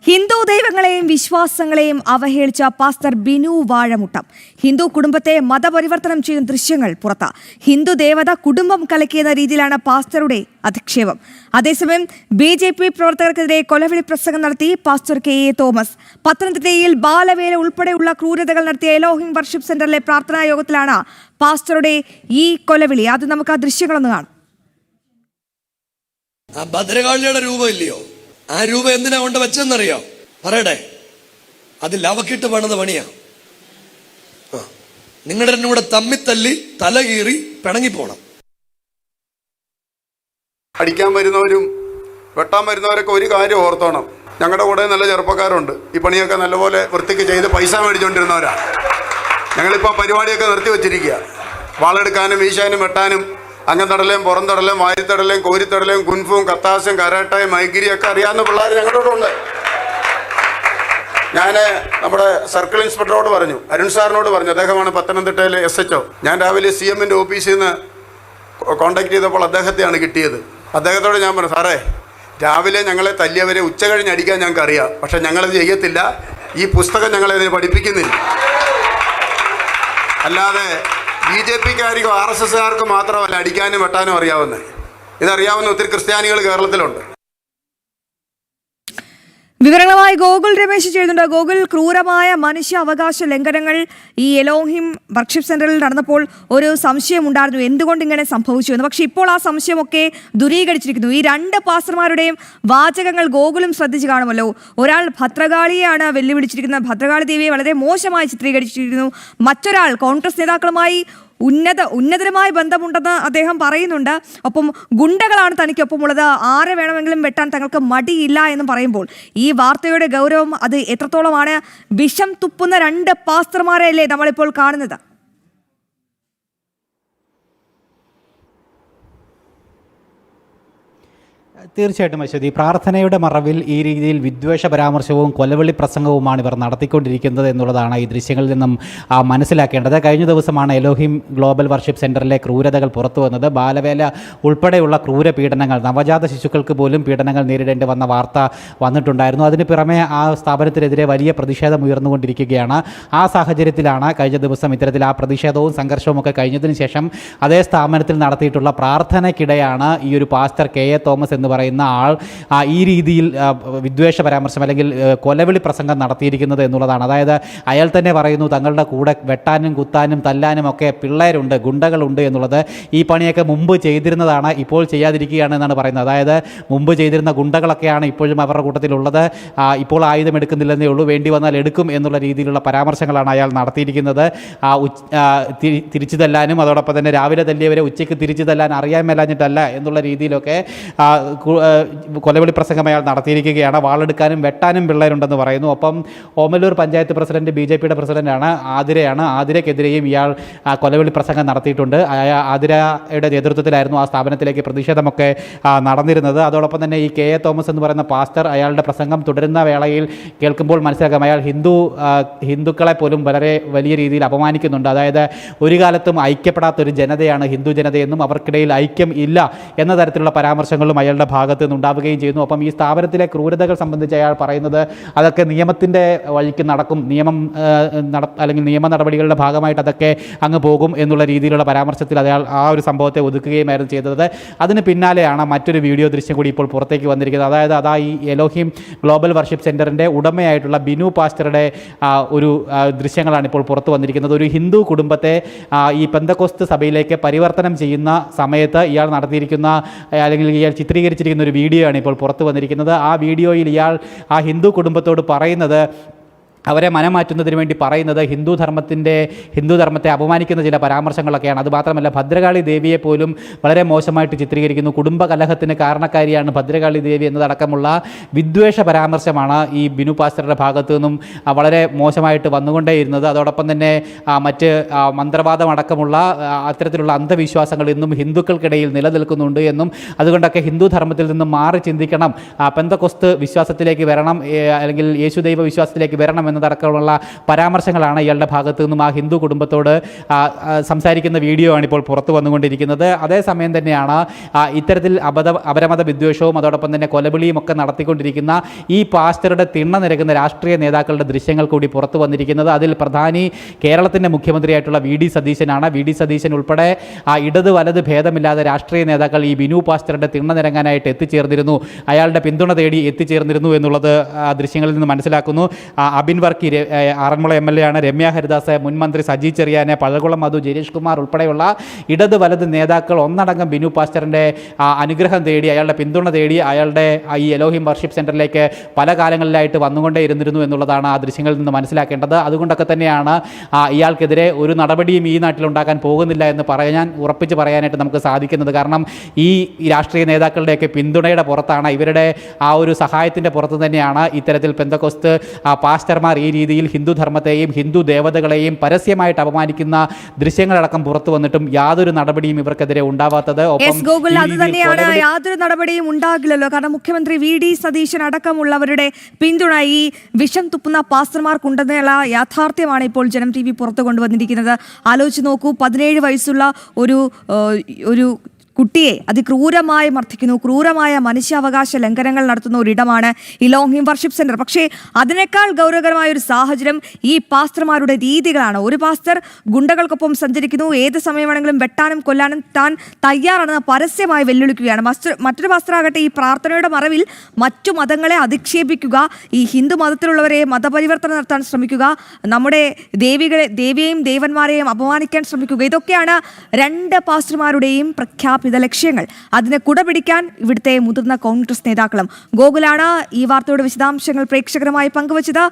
Hindu ദൈവങ്ങളെയും വിശ്വാസങ്ങളെയും അവഹേളിച്ച pastor Binu Vazhamuttam Hindu കുടുംബത്തെ മതപരിവർത്തനം ചെയ്യുന്ന ദൃശ്യങ്ങൾ പുറത്ത്. ഹിന്ദു ദേവത കുടുംബം കലക്കിയെന്ന രീതിയിലാണ് പാസ്റ്ററുടെ അധിക്ഷേപം. അതേസമയം BJP പ്രവർത്തകർക്കെതിരെ കൊലവിളി പ്രസംഗം നടത്തി പാസ്റ്റർ KA തോമസ്. പത്തനംതിട്ടയിൽ ബാലവേല ഉൾപ്പെടെയുള്ള ക്രൂരതകൾ നടത്തിയ എലോഹിം വർഷിപ്പ് സെന്ററിലെ പ്രാർത്ഥനാ യോഗത്തിലാണ് പാസ്റ്ററുടെ ഈ കൊലവിളി. അത് നമുക്ക് ആ ദൃശ്യങ്ങളൊന്ന് കാണാം. ഭദ്രകാളിയുടെ രൂപം ഇല്ലയോ? ആ രൂപം എന്തിനാ കൊണ്ട് വെച്ചെന്നറിയോ? പറയട്ടെ, അത് ലവക്കിട്ട് പണിത പണിയാ. നിങ്ങളുടെ രണ്ടും കൂടെ തമ്മിത്തല്ലി തല കീറി പിണങ്ങിപ്പോണം. അടിക്കാൻ വരുന്നവരും വെട്ടാൻ വരുന്നവരൊക്കെ ഒരു കാര്യം ഓർത്തോണം. ഞങ്ങളുടെ കൂടെ നല്ല ചെറുപ്പക്കാരുണ്ട്. ഈ പണിയൊക്കെ നല്ലപോലെ വൃത്തിക്ക് ചെയ്ത് പൈസ മേടിച്ചുകൊണ്ടിരുന്നവരാ. ഞങ്ങളിപ്പോൾ പരിപാടിയൊക്കെ നിർത്തി വച്ചിരിക്കുക. വാളെടുക്കാനും വീശാനും വെട്ടാനും അങ്ങന്തടലേയും പുറന്തടലേയും വാരിത്തടലേയും കോരിത്തടലേയും കുൻഫും കത്താശയും കരാട്ടയും മൈഗിരിയൊക്കെ അറിയാവുന്ന പിള്ളേർ ഞങ്ങളുടെ ഉണ്ട്. ഞാൻ നമ്മുടെ സർക്കിൾ ഇൻസ്പെക്ടറോട് പറഞ്ഞു, അരുൺ സാറിനോട് പറഞ്ഞു. അദ്ദേഹമാണ് പത്തനംതിട്ടയിലെ SHO. ഞാൻ രാവിലെ CMന്റെ ഓഫീസിൽ നിന്ന് കോൺടാക്ട് ചെയ്തപ്പോൾ അദ്ദേഹത്തെയാണ് കിട്ടിയത്. അദ്ദേഹത്തോട് ഞാൻ പറഞ്ഞു, സാറേ, രാവിലെ ഞങ്ങളെ തല്ലിയവരെ ഉച്ച കഴിഞ്ഞ് അടിക്കാൻ ഞങ്ങൾക്ക് അറിയാം, പക്ഷെ ഞങ്ങളത് ചെയ്യത്തില്ല. ഈ പുസ്തകം ഞങ്ങളെ ഇതിന് പഠിപ്പിക്കുന്നില്ല. അല്ലാതെ BJPക്കാർക്കും RSSകാർക്കും മാത്രമല്ല അടിക്കാനും വെട്ടാനും അറിയാവുന്നത്. ഇതറിയാവുന്ന ഒത്തിരി ക്രിസ്ത്യാനികൾ കേരളത്തിലുണ്ട്. വിവരങ്ങളുമായി ഗോകുൽ രമേശ് ചെയ്യുന്നുണ്ട്. ഗോകുൽ, ക്രൂരമായ മനുഷ്യ അവകാശ ലംഘനങ്ങൾ ഈ എലോഹിം വർഷിപ്പ് സെന്ററിൽ നടന്നപ്പോൾ ഒരു സംശയം ഉണ്ടായിരുന്നു, എന്തുകൊണ്ട് ഇങ്ങനെ സംഭവിച്ചു എന്ന്. പക്ഷെ ഇപ്പോൾ ആ സംശയമൊക്കെ ദൂരീകരിച്ചിരിക്കുന്നു. ഈ രണ്ട് പാസ്റ്റർമാരുടെയും വാചകങ്ങൾ ഗോകുലും ശ്രദ്ധിച്ചു കാണുമല്ലോ. ഒരാൾ ഭദ്രകാളിയെയാണ് വെല്ലുവിളിച്ചിരിക്കുന്നത്, ഭദ്രകാളി ദേവിയെ വളരെ മോശമായി ചിത്രീകരിച്ചിരിക്കുന്നു. മറ്റൊരാൾ കോൺഗ്രസ് നേതാക്കളുമായി ഉന്നതരമായ ബന്ധമുണ്ടെന്ന് അദ്ദേഹം പറയുന്നുണ്ട്. ഒപ്പം ഗുണ്ടകളാണ് തനിക്കൊപ്പമുള്ളത്, ആരെ വേണമെങ്കിലും വെട്ടാൻ തങ്ങൾക്ക് മടിയില്ല എന്നും പറയുമ്പോൾ ഈ വാർത്തയുടെ ഗൗരവം അത് എത്രത്തോളമാണ്? വിഷം തുപ്പുന്ന രണ്ട് പാസ്റ്റർമാരെയല്ലേ നമ്മളിപ്പോൾ കാണുന്നത്? തീർച്ചയായിട്ടും അശ്വതി, പ്രാർത്ഥനയുടെ മറവിൽ ഈ രീതിയിൽ വിദ്വേഷ പരാമർശവും കൊലവിളി പ്രസംഗവുമാണ് ഇവർ നടത്തിക്കൊണ്ടിരിക്കുന്നത് എന്നുള്ളതാണ് ഈ ദൃശ്യങ്ങളിൽ നിന്നും മനസ്സിലാക്കേണ്ടത്. കഴിഞ്ഞ ദിവസമാണ് എലോഹിം ഗ്ലോബൽ വർഷിപ്പ് സെൻറ്ററിലെ ക്രൂരതകൾ പുറത്തു വന്നത്. ബാലവേല ഉൾപ്പെടെയുള്ള ക്രൂര പീഡനങ്ങൾ, നവജാത ശിശുക്കൾക്ക് പോലും പീഡനങ്ങൾ നേരിടേണ്ടി വന്ന വാർത്ത വന്നിട്ടുണ്ടായിരുന്നു. അതിന് പുറമെ ആ സ്ഥാപനത്തിനെതിരെ വലിയ പ്രതിഷേധം ഉയർന്നുകൊണ്ടിരിക്കുകയാണ്. ആ സാഹചര്യത്തിലാണ് കഴിഞ്ഞ ദിവസം ഇത്തരത്തിൽ ആ പ്രതിഷേധവും സംഘർഷവും ഒക്കെ കഴിഞ്ഞതിന് ശേഷം അതേ സ്ഥാപനത്തിൽ നടത്തിയിട്ടുള്ള പ്രാർത്ഥനയ്ക്കിടെയാണ് ഈ ഒരു പാസ്റ്റർ KA തോമസ് എന്ന് പറയുന്ന ആൾ ഈ രീതിയിൽ വിദ്വേഷ പരാമർശം അല്ലെങ്കിൽ കൊലവിളി പ്രസംഗം നടത്തിയിരിക്കുന്നത് എന്നുള്ളതാണ്. അതായത് അയാൾ തന്നെ പറയുന്നു, തങ്ങളുടെ കൂടെ വെട്ടാനും കുത്താനും തല്ലാനും ഒക്കെ പിള്ളേരുണ്ട്, ഗുണ്ടകളുണ്ട് എന്നുള്ളത്. ഈ പണിയൊക്കെ മുമ്പ് ചെയ്തിരുന്നതാണ്, ഇപ്പോൾ ചെയ്യാതിരിക്കുകയാണ് എന്നാണ് പറയുന്നത്. അതായത് മുമ്പ് ചെയ്തിരുന്ന ഗുണ്ടകളൊക്കെയാണ് ഇപ്പോഴും അവരുടെ കൂട്ടത്തിലുള്ളത്. ഇപ്പോൾ ആയുധം എടുക്കുന്നില്ലെന്നേ ഉള്ളൂ, വേണ്ടി വന്നാൽ എടുക്കും എന്നുള്ള രീതിയിലുള്ള പരാമർശങ്ങളാണ് അയാൾ നടത്തിയിരിക്കുന്നത്. തിരിച്ചു തല്ലാനും അതോടൊപ്പം തന്നെ രാവിലെ തല്ലിയവരെ ഉച്ചയ്ക്ക് തിരിച്ചു തല്ലാൻ അറിയാൻ മേലാഞ്ഞിട്ടല്ല എന്നുള്ള രീതിയിലൊക്കെ കൊലവിളി പ്രസംഗം അയാൾ നടത്തിയിരിക്കുകയാണ്. വാളെടുക്കാനും വെട്ടാനും പിള്ളേരുണ്ടെന്ന് പറയുന്നു. ഒപ്പം ഓമല്ലൂർ പഞ്ചായത്ത് പ്രസിഡന്റ് BJPയുടെ പ്രസിഡന്റാണ് ആതിരയ്ക്കെതിരെയും ഇയാൾ കൊലവിളി പ്രസംഗം നടത്തിയിട്ടുണ്ട്. ആതിരയുടെ നേതൃത്വത്തിലായിരുന്നു ആ സ്ഥാപനത്തിലേക്ക് പ്രതിഷേധമൊക്കെ നടന്നിരുന്നത്. അതോടൊപ്പം തന്നെ ഈ KA തോമസ് എന്ന് പറയുന്ന പാസ്റ്റർ അയാളുടെ പ്രസംഗം തുടരുന്ന വേളയിൽ കേൾക്കുമ്പോൾ മനസ്സിലാക്കാം അയാൾ ഹിന്ദുക്കളെ പോലും വളരെ വലിയ രീതിയിൽ അപമാനിക്കുന്നുണ്ട്. അതായത് ഒരു കാലത്തും ഐക്യപ്പെടാത്തൊരു ജനതയാണ് ഹിന്ദു ജനതയെന്നും അവർക്കിടയിൽ ഐക്യം ഇല്ല എന്ന തരത്തിലുള്ള പരാമർശങ്ങളും അയാളുടെ ഭാഗത്ത് നിന്നുണ്ടാവുകയും ചെയ്യുന്നു. അപ്പം ഈ സ്ഥാപനത്തിലെ ക്രൂരതകൾ സംബന്ധിച്ച് അയാൾ പറയുന്നത് അതൊക്കെ നിയമത്തിൻ്റെ വഴിക്ക് നടക്കും, അല്ലെങ്കിൽ നിയമ നടപടികളുടെ ഭാഗമായിട്ട് അതൊക്കെ അങ്ങ് പോകും എന്നുള്ള രീതിയിലുള്ള പരാമർശത്തിൽ അയാൾ ആ ഒരു സംഭവത്തെ ഒതുക്കുകയുമായിരുന്നു ചെയ്തത്. അതിന് പിന്നാലെയാണ് മറ്റൊരു വീഡിയോ ദൃശ്യം കൂടി ഇപ്പോൾ പുറത്തേക്ക് വന്നിരിക്കുന്നത്. അതായത് ഈ എലോഹിം ഗ്ലോബൽ വർഷിപ്പ് സെൻറ്ററിൻ്റെ ഉടമയായിട്ടുള്ള ബിനു പാസ്റ്ററുടെ ഒരു ദൃശ്യങ്ങളാണ് ഇപ്പോൾ പുറത്തു വന്നിരിക്കുന്നത്. ഒരു ഹിന്ദു കുടുംബത്തെ ഈ പെന്തക്കോസ്ത് സഭയിലേക്ക് പരിവർത്തനം ചെയ്യുന്ന സമയത്ത് ഇയാൾ നടത്തിയിരിക്കുന്ന അല്ലെങ്കിൽ ഇയാൾ ചിത്രീകരിച്ചിരിക്കുന്ന ഒരു വീഡിയോ ആണ് ഇപ്പോൾ പുറത്തു വന്നിരിക്കുന്നത്. ആ വീഡിയോയിൽ ഇയാൾ ആ ഹിന്ദു കുടുംബത്തോട് പറയുന്നത്, അവരെ മനമാറ്റുന്നതിന് വേണ്ടി പറയുന്നത് ഹിന്ദു ധർമ്മത്തെ അപമാനിക്കുന്ന ചില പരാമർശങ്ങളൊക്കെയാണ്. അതുമാത്രമല്ല, ഭദ്രകാളി ദേവിയെ പോലും വളരെ മോശമായിട്ട് ചിത്രീകരിക്കുന്നു. കുടുംബ കലഹത്തിന് കാരണക്കാരിയാണ് ഭദ്രകാളി ദേവി എന്നതടക്കമുള്ള വിദ്വേഷ പരാമർശമാണ് ഈ ബിനു പാസ്റ്ററുടെ ഭാഗത്തു നിന്നും വളരെ മോശമായിട്ട് വന്നുകൊണ്ടേയിരുന്നത്. അതോടൊപ്പം തന്നെ മറ്റ് മന്ത്രവാദം അടക്കമുള്ള അത്തരത്തിലുള്ള അന്ധവിശ്വാസങ്ങൾ ഇന്നും ഹിന്ദുക്കൾക്കിടയിൽ നിലനിൽക്കുന്നുണ്ട് എന്നും അതുകൊണ്ടൊക്കെ ഹിന്ദു ധർമ്മത്തിൽ നിന്നും മാറി ചിന്തിക്കണം, പെന്തക്കോസ്ത് വിശ്വാസത്തിലേക്ക് വരണം, അല്ലെങ്കിൽ യേശുദൈവ വിശ്വാസത്തിലേക്ക് വരണം എന്നതടക്കമുള്ള പരാമർശങ്ങളാണ് ഇയാളുടെ ഭാഗത്തു നിന്നും ആ ഹിന്ദു കുടുംബത്തോട് സംസാരിക്കുന്ന വീഡിയോ ആണ് ഇപ്പോൾ പുറത്തു വന്നുകൊണ്ടിരിക്കുന്നത്. അതേസമയം തന്നെയാണ് ഇത്തരത്തിൽ അപരമത വിദ്വേഷവും അതോടൊപ്പം തന്നെ കൊലവിളിയും ഒക്കെ നടത്തിക്കൊണ്ടിരിക്കുന്ന ഈ പാസ്റ്ററുടെ തിണ്ണ നിരക്കുന്ന രാഷ്ട്രീയ നേതാക്കളുടെ ദൃശ്യങ്ങൾ കൂടി പുറത്തു വന്നിരിക്കുന്നത്. അതിൽ പ്രധാനി കേരളത്തിൻ്റെ മുഖ്യമന്ത്രിയായിട്ടുള്ള വി ഡി സതീശനാണ്. വി ഡി സതീശൻ ഉൾപ്പെടെ ഇടത് വലത് ഭേദമില്ലാതെ രാഷ്ട്രീയ നേതാക്കൾ ഈ ബിനു പാസ്റ്ററുടെ തിണ്ണ നിരങ്ങാനായിട്ട് എത്തിച്ചേർന്നിരുന്നു, അയാളുടെ പിന്തുണ തേടി എത്തിച്ചേർന്നിരുന്നു എന്നുള്ളത് ദൃശ്യങ്ങളിൽ നിന്ന് മനസ്സിലാക്കുന്നു. അബിൻ വർക്കി ആറന്മുള MLA ആണ്, രമ്യ ഹരിദാസ്, മുൻ മന്ത്രി സജി ചെറിയാന്, പഴകുളം മധു, ജനീഷ് കുമാർ ഉൾപ്പെടെയുള്ള ഇടത് വലത് നേതാക്കൾ ഒന്നടങ്കം ബിനു പാസ്റ്ററിൻ്റെ അനുഗ്രഹം തേടി, അയാളുടെ പിന്തുണ തേടി അയാളുടെ ഈ എലോഹിം വർഷിപ്പ് സെൻറ്ററിലേക്ക് പല കാലങ്ങളിലായിട്ട് വന്നുകൊണ്ടേ ഇരുന്നിരുന്നു എന്നുള്ളതാണ് ആ ദൃശ്യങ്ങളിൽ നിന്ന് മനസ്സിലാക്കേണ്ടത്. അതുകൊണ്ടൊക്കെ തന്നെയാണ് ഇയാൾക്കെതിരെ ഒരു നടപടിയും ഈ നാട്ടിലുണ്ടാക്കാൻ പോകുന്നില്ല എന്ന് ഉറപ്പിച്ച് പറയാനായിട്ട് നമുക്ക് സാധിക്കുന്നത്. കാരണം ഈ രാഷ്ട്രീയ നേതാക്കളുടെയൊക്കെ പിന്തുണയുടെ പുറത്താണ്, ഇവരുടെ ആ ഒരു സഹായത്തിൻ്റെ പുറത്ത് തന്നെയാണ് ഇത്തരത്തിൽ പെന്തക്കോസ്ത് പാസ്റ്റർമാർ ഈ രീതിയിൽ ഹിന്ദുധർമ്മത്തെയും ഹിന്ദു ദേവതകളെയും പരസ്യമായിട്ട് അപമാനിക്കുന്ന ദൃശ്യങ്ങളടക്കം പുറത്തു വന്നിട്ടും യാതൊരു നടപടിയും ഇവർക്കെതിരെ ഉണ്ടാവാത്തത്. ഗോകുൽ, അത് തന്നെയാണ്, യാതൊരു നടപടിയും ഉണ്ടാകില്ലല്ലോ. കാരണം മുഖ്യമന്ത്രി വി ഡി സതീശൻ അടക്കമുള്ളവരുടെ പിന്തുണ ഈ വിഷം തുപ്പുന്ന പാസ്റ്റർമാർക്കുണ്ടെന്നുള്ള യാഥാർത്ഥ്യമാണ് ഇപ്പോൾ ജനം TV പുറത്തു കൊണ്ടുവന്നിരിക്കുന്നത്. ആലോചിച്ച് നോക്കൂ, 17 വയസ്സുള്ള ഒരു കുട്ടിയെ അതിക്രൂരമായി മർദ്ദിക്കുന്നു, ക്രൂരമായ മനുഷ്യാവകാശ ലംഘനങ്ങൾ നടത്തുന്ന ഒരിടമാണ് എലോഹിം വർഷിപ്പ് സെന്റർ. പക്ഷേ അതിനേക്കാൾ ഗൗരവകരമായ ഒരു സാഹചര്യം ഈ പാസ്റ്റർമാരുടെ രീതികളാണ്. ഒരു പാസ്റ്റർ ഗുണ്ടകൾക്കൊപ്പം സഞ്ചരിക്കുന്നു, ഏത് സമയം വേണമെങ്കിലും വെട്ടാനും കൊല്ലാനും താൻ തയ്യാറാണെന്ന് പരസ്യമായി വെല്ലുവിളിക്കുകയാണ്. മറ്റൊരു പാസ്റ്ററാകട്ടെ ഈ പ്രാർത്ഥനയുടെ മറവിൽ മറ്റു മതങ്ങളെ അധിക്ഷേപിക്കുക, ഈ ഹിന്ദു മതത്തിലുള്ളവരെ മതപരിവർത്തനം നടത്താൻ ശ്രമിക്കുക, നമ്മുടെ ദേവിയെയും ദേവന്മാരെയും അപമാനിക്കാൻ ശ്രമിക്കുക. ഇതൊക്കെയാണ് രണ്ട് പാസ്റ്റർമാരുടെയും പ്രഖ്യാപന ലക്ഷ്യങ്ങൾ. അതിനെ കുടപിടിക്കാൻ ഇവിടുത്തെ മുതിർന്ന കോൺഗ്രസ് നേതാക്കളും. ഗോകുലാണ് ഈ വാർത്തയുടെ വിശദാംശങ്ങൾ പ്രേക്ഷകരുമായി പങ്കുവച്ചത്.